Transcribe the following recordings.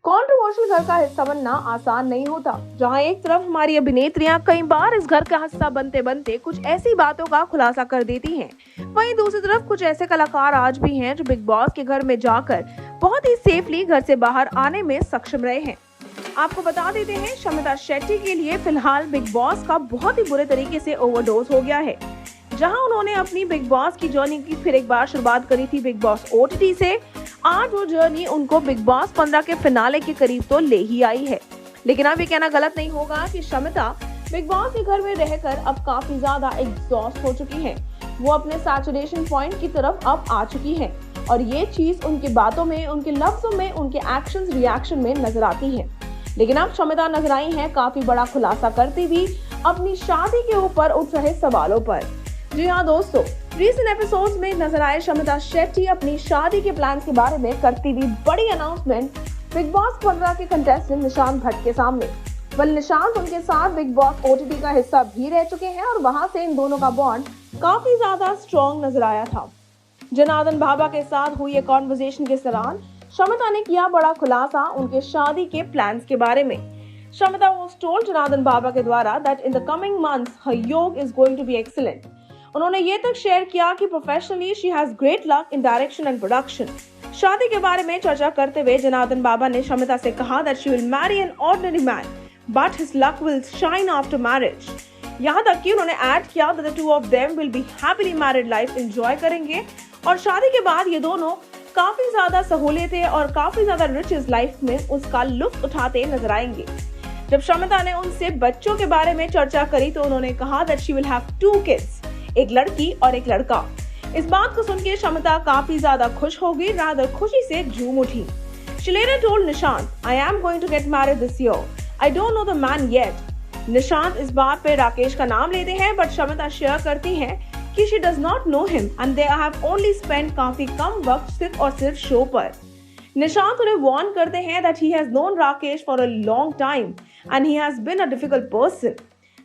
Controversial घर का हिस्सा बनना आसान नहीं होता। जहां एक तरफ हमारी अभिनेत्रियां कई बार इस घर का हिस्सा बनते बनते कुछ ऐसी बातों का खुलासा कर देती हैं, वहीं दूसरी तरफ कुछ ऐसे कलाकार आज भी हैं जो बिग बॉस के घर में जाकर बहुत ही सेफली घर से बाहर आने में सक्षम रहे हैं। आपको बता देते हैं, शमिता शेट्टी के लिए फिलहाल बिग बॉस का बहुत ही बुरे तरीके से ओवरडोज हो गया है। जहां उन्होंने अपनी बिग बॉस की जर्नी की फिर एक बार शुरुआत करी थी बिग बॉस OTT से, आज वो जर्नी उनको बिग बॉस 15 के फिनाले के करीब तो ले ही आई है। लेकिन अब ये कहना गलत नहीं होगा कि शमिता बिग बॉस के घर में रहकर अब काफी ज्यादा एग्जॉस्ट हो चुकी हैं। वो अपने सैचुरेशन पॉइंट की तरफ अब आ चुकी हैं और ये चीज उनकी बातों में, उनके लफ्जों में, उनके एक्शंस रिएक्शन में नजर आती है। लेकिन अब शमिता नजर आई है काफी बड़ा खुलासा करती हुई अपनी शादी के ऊपर उठ रहे सवालों पर। जी हाँ दोस्तों, रीसेंट एपिसोड्स में नजर आए शमिता शेट्टी अपनी शादी के प्लान के बारे में करती हुई बड़ी अनाउंसमेंट बिग बॉस 15 के कंटेस्टेंट निशांत भट्ट के सामने। निशांत उनके साथ बिग बॉस OTT का हिस्सा भी रह चुके हैं और वहां से इन दोनों का बॉन्ड काफी ज्यादा स्ट्रॉन्ग नजर आया था। जनार्दन बाबा के साथ हुई एक कॉन्वर्सेशन के दौरान शमिता ने किया बड़ा खुलासा उनके शादी के प्लान्स के बारे में। शमिता was told जनार्दन बाबा के द्वारा that in the coming months her योग is going to be excellent। उन्होंने ये तक शेयर किया कि professionally she has great luck in direction and production. शादी के बारे में चर्चा करते हुए जनार्दन बाबा ने शमिता से कहा that she will marry an ordinary man but his luck will shine after marriage. यहाँ तक कि उन्होंने ऐड किया that the two of them will be happily married life enjoy करेंगे और शादी के बाद ये दोनों काफी ज्यादा सहूलियतें और काफी ज्यादा रिचेस लाइफ में उसका लुत्फ उठाते नजर आएंगे। जब शमिता ने उनसे बच्चों के बारे में चर्चा करी तो उन्होंने कहा that she will have 2 kids, एक लड़की और एक लड़का। इस बात को सुनकर शमिता काफी ज्यादा खुश हो गई, रादर खुशी से झूम उठी। She later told Nishant, I am going to get married this year. I don't know the man yet। Nishant इस बात पे राकेश का नाम लेते हैं, बट शमिता शेयर करती हैं कि she does not know him and they have only spent काफी कम वक्त सिर्फ और सिर्फ शो पर। निशांत उन्हें वार्न करते हैं that he has known Rakesh for a long time and he has been a difficult person।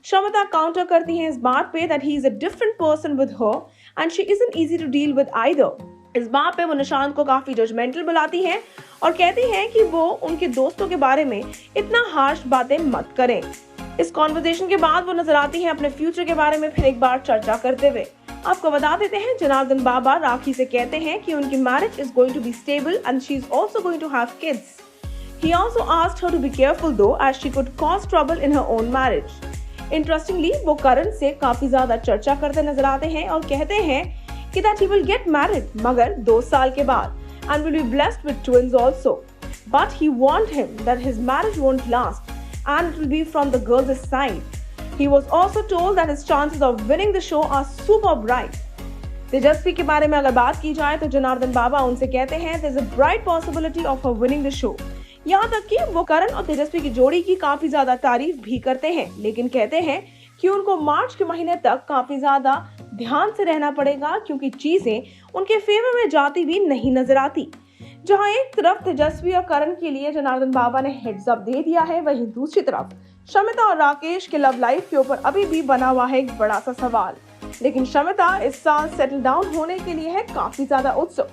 Shamita counter करती हैं इस बात पे that he is a different person with her and she isn't easy to deal with either। इस बात पे वो निशांत को काफी जजमेंटल बुलाती हैं और कहती हैं कि वो उनके दोस्तों के बारे में इतना हार्श बातें मत करें। इस कॉन्वर्सेशन के बाद वो नजर आती हैं अपने फ्यूचर के बारे में फिर एक बार चर्चा करते हुए। आपको बता देते हैं, जनार्दन बाबा राखी से कहते हैं कि उनकी marriage is going to be stable and she is also going to have kids. He also asked her to be careful though as she could cause trouble in her own marriage। Interestingly वो करण से काफी ज्यादा चर्चा करते नजर आते हैं और कहते हैं कि that he will get married मगर 2 साल के बाद and will be blessed with twins also। But he warned him that his marriage won't last and it will be from the girl's side। He was also told that his chances of winning the show are super bright। तेजस्वी के बारे में अगर बात की जाए तो जनार्दन बाबा उनसे कहते हैं there is a bright possibility of her winning the show। यहाँ तक कि वो करण और तेजस्वी की जोड़ी की काफी ज्यादा तारीफ भी करते हैं, लेकिन कहते हैं कि उनको मार्च के महीने तक काफी ज्यादा ध्यान से रहना पड़ेगा क्योंकि चीजें उनके फेवर में जाती भी नहीं नजर आती। जहां एक तरफ तेजस्वी और करण के लिए जनार्दन बाबा ने हेड्स अप दे दिया है, वहीं दूसरी तरफ शमिता और राकेश के लव लाइफ के ऊपर अभी भी बना हुआ है एक बड़ा सा सवाल। लेकिन शमिता इस साल सेटल डाउन होने के लिए है काफी ज्यादा उत्सुक।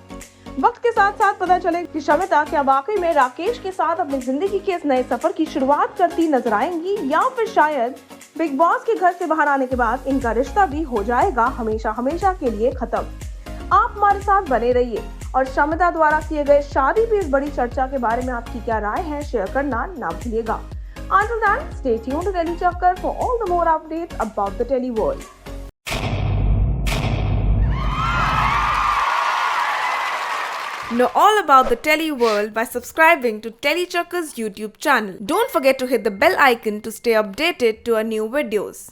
वक्त के साथ साथ पता चले कि शमिता क्या वाकई में राकेश के साथ अपनी जिंदगी के इस नए सफर की शुरुआत करती नजर आएंगी या फिर शायद बिग बॉस के घर से बाहर आने के बाद इनका रिश्ता भी हो जाएगा हमेशा हमेशा के लिए खत्म। आप हमारे साथ बने रहिए और शमिता द्वारा किए गए शादी पे इस बड़ी चर्चा के बारे में आपकी क्या राय है शेयर करना ना भूलिएगा। Until then, stay tuned to Telly Chakkar for all the more updates about the Telly world। Know all about the Telly world by subscribing to Telly Chakkar's YouTube channel. Don't forget to hit the bell icon to stay updated to our new videos.